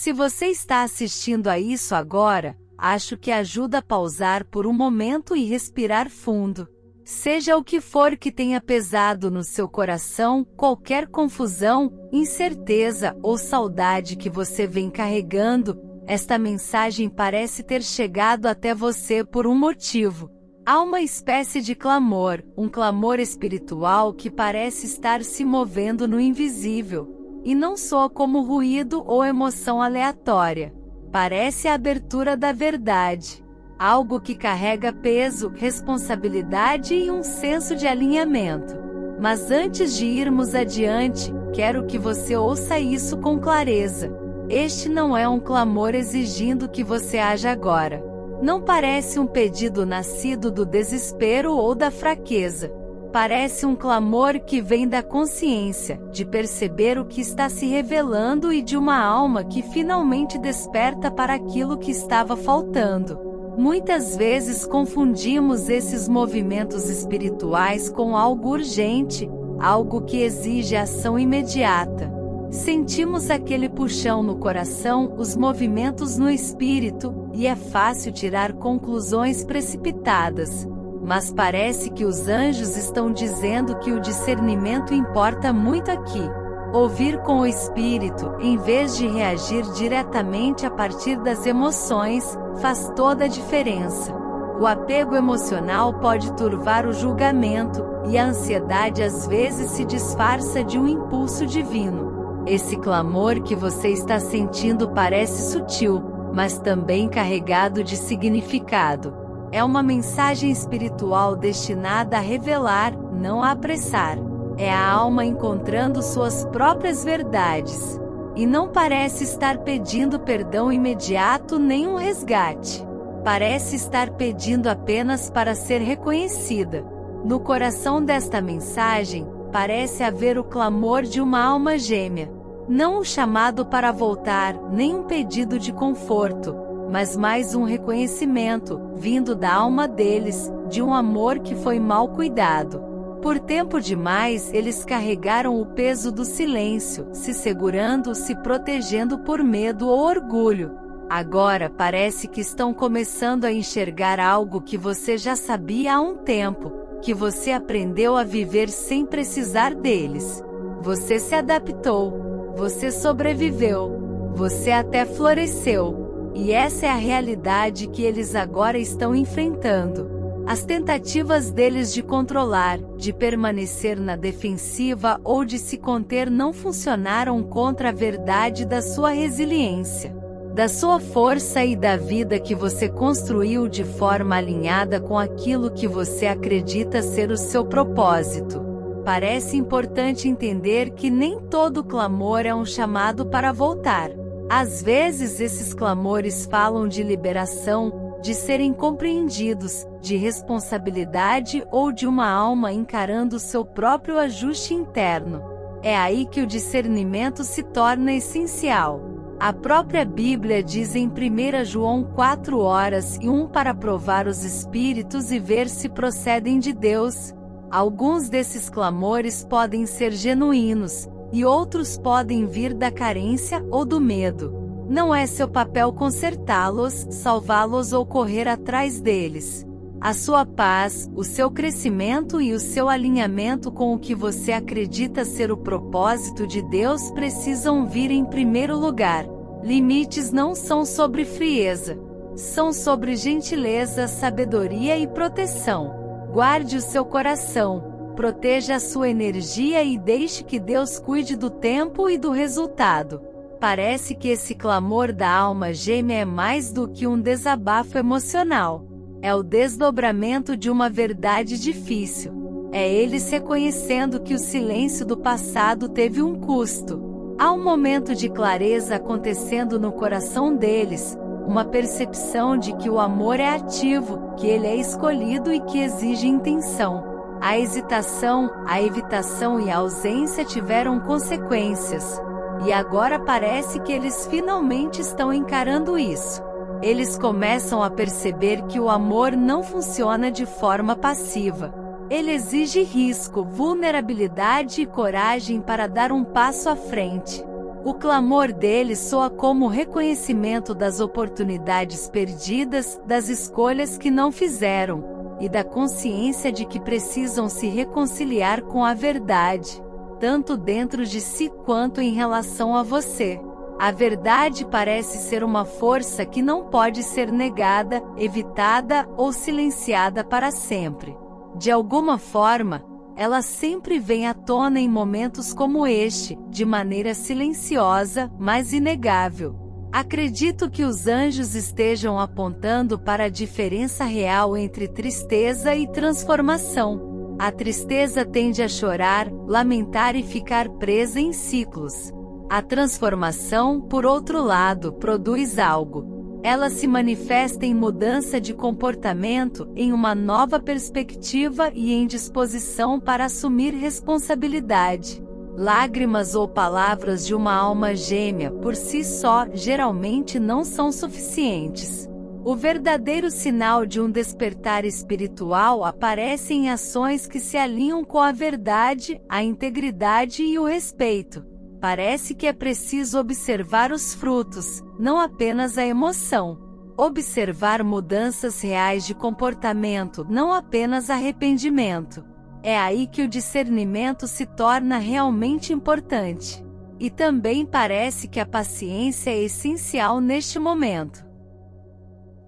Se você está assistindo a isso agora, acho que ajuda a pausar por um momento e respirar fundo. Seja o que for que tenha pesado no seu coração, qualquer confusão, incerteza ou saudade que você vem carregando, esta mensagem parece ter chegado até você por um motivo. Há uma espécie de clamor, um clamor espiritual que parece estar se movendo no invisível, e não soa como ruído ou emoção aleatória. Parece a abertura da verdade. Algo que carrega peso, responsabilidade e um senso de alinhamento. Mas antes de irmos adiante, quero que você ouça isso com clareza. Este não é um clamor exigindo que você haja agora. Não parece um pedido nascido do desespero ou da fraqueza. Parece um clamor que vem da consciência, de perceber o que está se revelando e de uma alma que finalmente desperta para aquilo que estava faltando. Muitas vezes confundimos esses movimentos espirituais com algo urgente, algo que exige ação imediata. Sentimos aquele puxão no coração, os movimentos no espírito, e é fácil tirar conclusões precipitadas. Mas parece que os anjos estão dizendo que o discernimento importa muito aqui. Ouvir com o espírito, em vez de reagir diretamente a partir das emoções, faz toda a diferença. O apego emocional pode turvar o julgamento, e a ansiedade às vezes se disfarça de um impulso divino. Esse clamor que você está sentindo parece sutil, mas também carregado de significado. É uma mensagem espiritual destinada a revelar, não a apressar. É a alma encontrando suas próprias verdades. E não parece estar pedindo perdão imediato nem um resgate. Parece estar pedindo apenas para ser reconhecida. No coração desta mensagem, parece haver o clamor de uma alma gêmea. Não um chamado para voltar, nem um pedido de conforto, mas mais um reconhecimento, vindo da alma deles, de um amor que foi mal cuidado. Por tempo demais eles carregaram o peso do silêncio, se segurando, se protegendo por medo ou orgulho. Agora parece que estão começando a enxergar algo que você já sabia há um tempo, que você aprendeu a viver sem precisar deles. Você se adaptou, você sobreviveu, você até floresceu. E essa é a realidade que eles agora estão enfrentando. As tentativas deles de controlar, de permanecer na defensiva ou de se conter não funcionaram contra a verdade da sua resiliência, da sua força e da vida que você construiu de forma alinhada com aquilo que você acredita ser o seu propósito. Parece importante entender que nem todo clamor é um chamado para voltar. Às vezes esses clamores falam de liberação, de serem compreendidos, de responsabilidade ou de uma alma encarando seu próprio ajuste interno. É aí que o discernimento se torna essencial. A própria Bíblia diz em 1 João 4:1 para provar os espíritos e ver se procedem de Deus. Alguns desses clamores podem ser genuínos, e outros podem vir da carência ou do medo. Não é seu papel consertá-los, salvá-los ou correr atrás deles. A sua paz, o seu crescimento e o seu alinhamento com o que você acredita ser o propósito de Deus precisam vir em primeiro lugar. Limites não são sobre frieza. São sobre gentileza, sabedoria e proteção. Guarde o seu coração, proteja a sua energia e deixe que Deus cuide do tempo e do resultado. Parece que esse clamor da alma gêmea é mais do que um desabafo emocional. É o desdobramento de uma verdade difícil. É eles reconhecendo que o silêncio do passado teve um custo. Há um momento de clareza acontecendo no coração deles, uma percepção de que o amor é ativo, que ele é escolhido e que exige intenção. A hesitação, a evitação e a ausência tiveram consequências. E agora parece que eles finalmente estão encarando isso. Eles começam a perceber que o amor não funciona de forma passiva. Ele exige risco, vulnerabilidade e coragem para dar um passo à frente. O clamor deles soa como reconhecimento das oportunidades perdidas, das escolhas que não fizeram, e da consciência de que precisam se reconciliar com a verdade, tanto dentro de si quanto em relação a você. A verdade parece ser uma força que não pode ser negada, evitada ou silenciada para sempre. De alguma forma, ela sempre vem à tona em momentos como este, de maneira silenciosa, mas inegável. Acredito que os anjos estejam apontando para a diferença real entre tristeza e transformação. A tristeza tende a chorar, lamentar e ficar presa em ciclos. A transformação, por outro lado, produz algo. Ela se manifesta em mudança de comportamento, em uma nova perspectiva e em disposição para assumir responsabilidade. Lágrimas ou palavras de uma alma gêmea, por si só, geralmente não são suficientes. O verdadeiro sinal de um despertar espiritual aparece em ações que se alinham com a verdade, a integridade e o respeito. Parece que é preciso observar os frutos, não apenas a emoção. Observar mudanças reais de comportamento, não apenas arrependimento. É aí que o discernimento se torna realmente importante. E também parece que a paciência é essencial neste momento.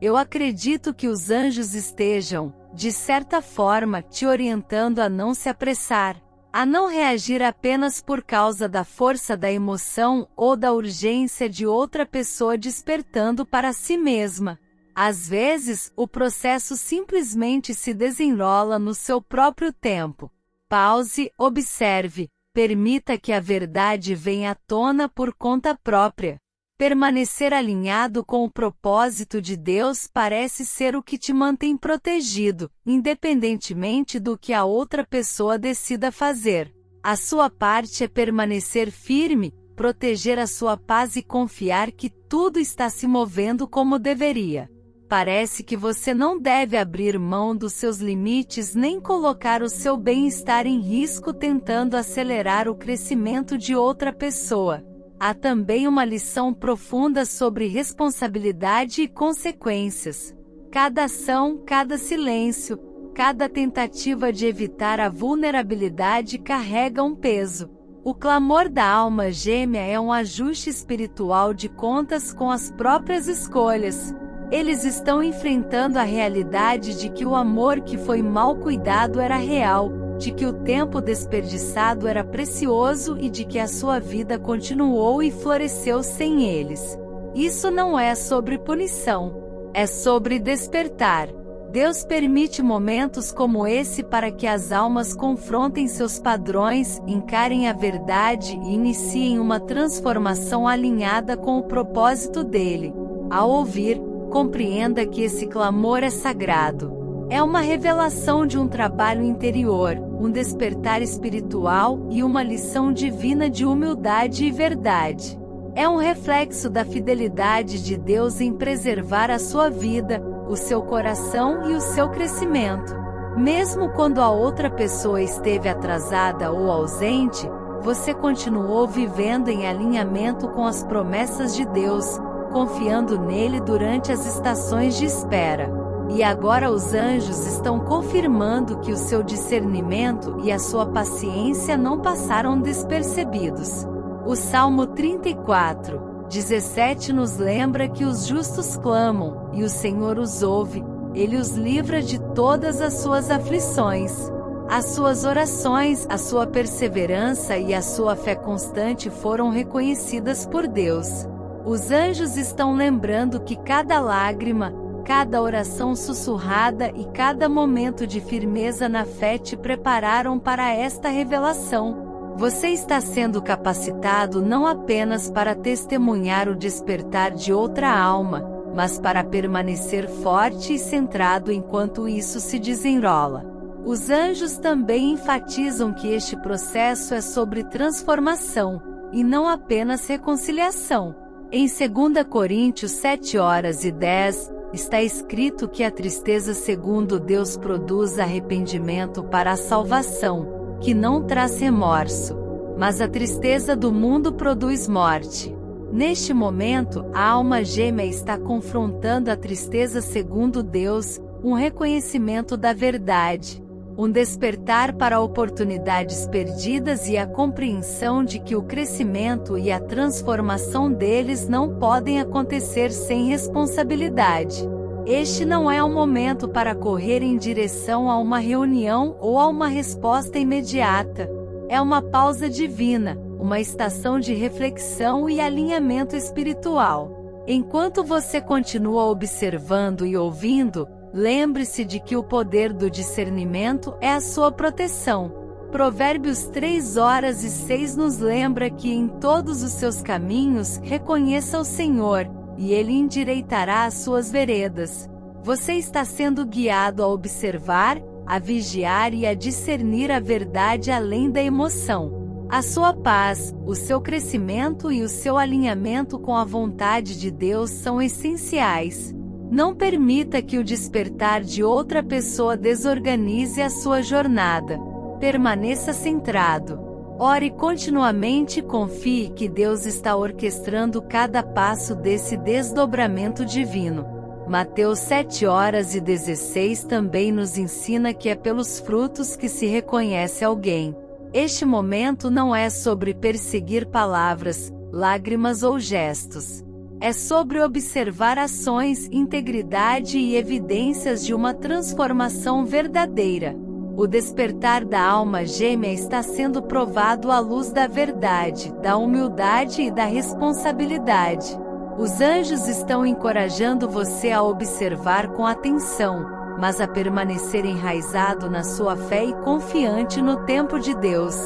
Eu acredito que os anjos estejam, de certa forma, te orientando a não se apressar, a não reagir apenas por causa da força da emoção ou da urgência de outra pessoa despertando para si mesma. Às vezes, o processo simplesmente se desenrola no seu próprio tempo. Pause, observe, permita que a verdade venha à tona por conta própria. Permanecer alinhado com o propósito de Deus parece ser o que te mantém protegido, independentemente do que a outra pessoa decida fazer. A sua parte é permanecer firme, proteger a sua paz e confiar que tudo está se movendo como deveria. Parece que você não deve abrir mão dos seus limites nem colocar o seu bem-estar em risco tentando acelerar o crescimento de outra pessoa. Há também uma lição profunda sobre responsabilidade e consequências. Cada ação, cada silêncio, cada tentativa de evitar a vulnerabilidade carrega um peso. O clamor da alma gêmea é um ajuste espiritual de contas com as próprias escolhas. Eles estão enfrentando a realidade de que o amor que foi mal cuidado era real, de que o tempo desperdiçado era precioso e de que a sua vida continuou e floresceu sem eles. Isso não é sobre punição, é sobre despertar. Deus permite momentos como esse para que as almas confrontem seus padrões, encarem a verdade e iniciem uma transformação alinhada com o propósito dele. Ao ouvir, compreenda que esse clamor é sagrado. É uma revelação de um trabalho interior, um despertar espiritual e uma lição divina de humildade e verdade. É um reflexo da fidelidade de Deus em preservar a sua vida, o seu coração e o seu crescimento. Mesmo quando a outra pessoa esteve atrasada ou ausente, você continuou vivendo em alinhamento com as promessas de Deus, confiando nele durante as estações de espera. E agora os anjos estão confirmando que o seu discernimento e a sua paciência não passaram despercebidos. O Salmo 34:17 nos lembra que os justos clamam, e o Senhor os ouve, Ele os livra de todas as suas aflições. As suas orações, a sua perseverança e a sua fé constante foram reconhecidas por Deus. Os anjos estão lembrando que cada lágrima, cada oração sussurrada e cada momento de firmeza na fé te prepararam para esta revelação. Você está sendo capacitado não apenas para testemunhar o despertar de outra alma, mas para permanecer forte e centrado enquanto isso se desenrola. Os anjos também enfatizam que este processo é sobre transformação, e não apenas reconciliação. Em 2 Coríntios 7:10, está escrito que a tristeza segundo Deus produz arrependimento para a salvação, que não traz remorso. mas a tristeza do mundo produz morte. Neste momento, a alma gêmea está confrontando a tristeza segundo Deus, um reconhecimento da verdade, um despertar para oportunidades perdidas e a compreensão de que o crescimento e a transformação deles não podem acontecer sem responsabilidade. Este não é um momento para correr em direção a uma reunião ou a uma resposta imediata. É uma pausa divina, uma estação de reflexão e alinhamento espiritual. Enquanto você continua observando e ouvindo, lembre-se de que o poder do discernimento é a sua proteção. Provérbios 3:6 nos lembra que em todos os seus caminhos reconheça o Senhor, e Ele endireitará as suas veredas. Você está sendo guiado a observar, a vigiar e a discernir a verdade além da emoção. A sua paz, o seu crescimento e o seu alinhamento com a vontade de Deus são essenciais. Não permita que o despertar de outra pessoa desorganize a sua jornada. Permaneça centrado. Ore continuamente e confie que Deus está orquestrando cada passo desse desdobramento divino. Mateus 7:16 também nos ensina que é pelos frutos que se reconhece alguém. Este momento não é sobre perseguir palavras, lágrimas ou gestos. É sobre observar ações, integridade e evidências de uma transformação verdadeira. O despertar da alma gêmea está sendo provado à luz da verdade, da humildade e da responsabilidade. Os anjos estão encorajando você a observar com atenção, mas a permanecer enraizado na sua fé e confiante no tempo de Deus.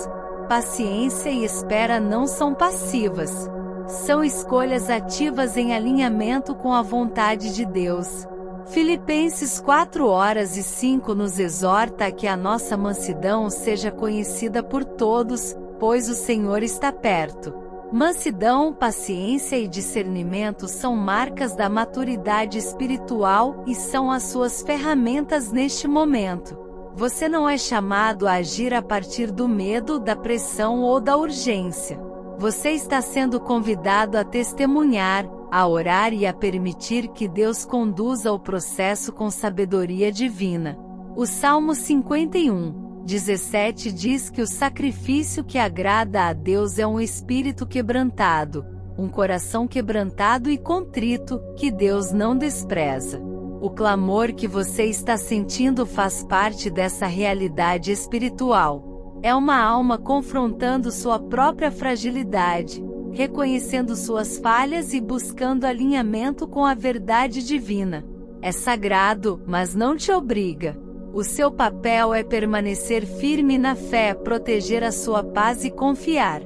Paciência e espera não são passivas. São escolhas ativas em alinhamento com a vontade de Deus. Filipenses 4:5 nos exorta a que a nossa mansidão seja conhecida por todos, pois o Senhor está perto. Mansidão, paciência e discernimento são marcas da maturidade espiritual e são as suas ferramentas neste momento. Você não é chamado a agir a partir do medo, da pressão ou da urgência. Você está sendo convidado a testemunhar, a orar e a permitir que Deus conduza o processo com sabedoria divina. O Salmo 51:17 diz que o sacrifício que agrada a Deus é um espírito quebrantado, um coração quebrantado e contrito, que Deus não despreza. O clamor que você está sentindo faz parte dessa realidade espiritual. É uma alma confrontando sua própria fragilidade, reconhecendo suas falhas e buscando alinhamento com a verdade divina. É sagrado, mas não te obriga. O seu papel é permanecer firme na fé, proteger a sua paz e confiar.